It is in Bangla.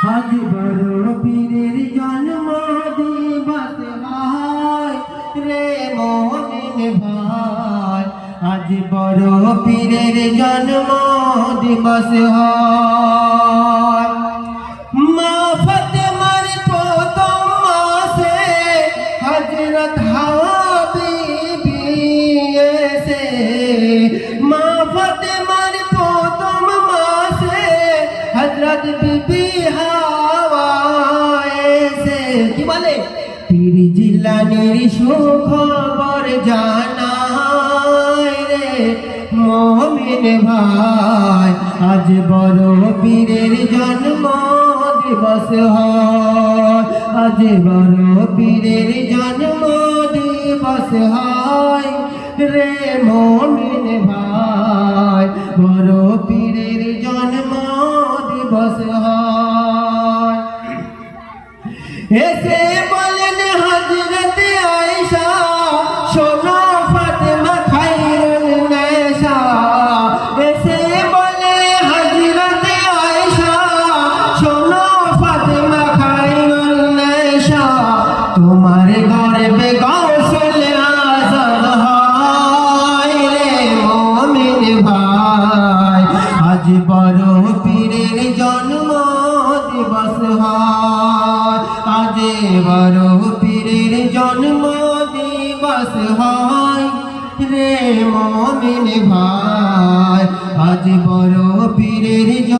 আজ বড় পীরের জন্ম দিবস হয় রে মোমিন ভাই, আজ বড় পীরের জন্ম দিবস হয়। মা ফাতেমার প্রথম মাসে হযরত হাওয়া বিবি এসে, মা ফাতেমার প্রথম মাসে হযরত বিবি হাওয়া এসে কি বলে পীর জিলানীর সুখবর জানায় রে মোমিন ভাই, আজ বড় পীরের জন্ম দিবস হয়, আজ বড় পীরের জন্ম দিবস হয় রে মোমিন ভাই, বড় পীরের জন্ম দিবস হয়। এসে বলেন হযরত আয়েশা, শোনো ফাতেমা খায়রুন নেশা। এসে বলে হযরত আয়েশা, শোনো ফাতেমা খায়রুন নেশা, তোমার গর্ভে গৌসুল আযম হয় রে মোমিন ভাই, আজ বড় পীরের জন্ম দিবস হয়, আজ বড় পীরের জন্ম দিবস হয় রে মোমিন ভাই, আজ বড়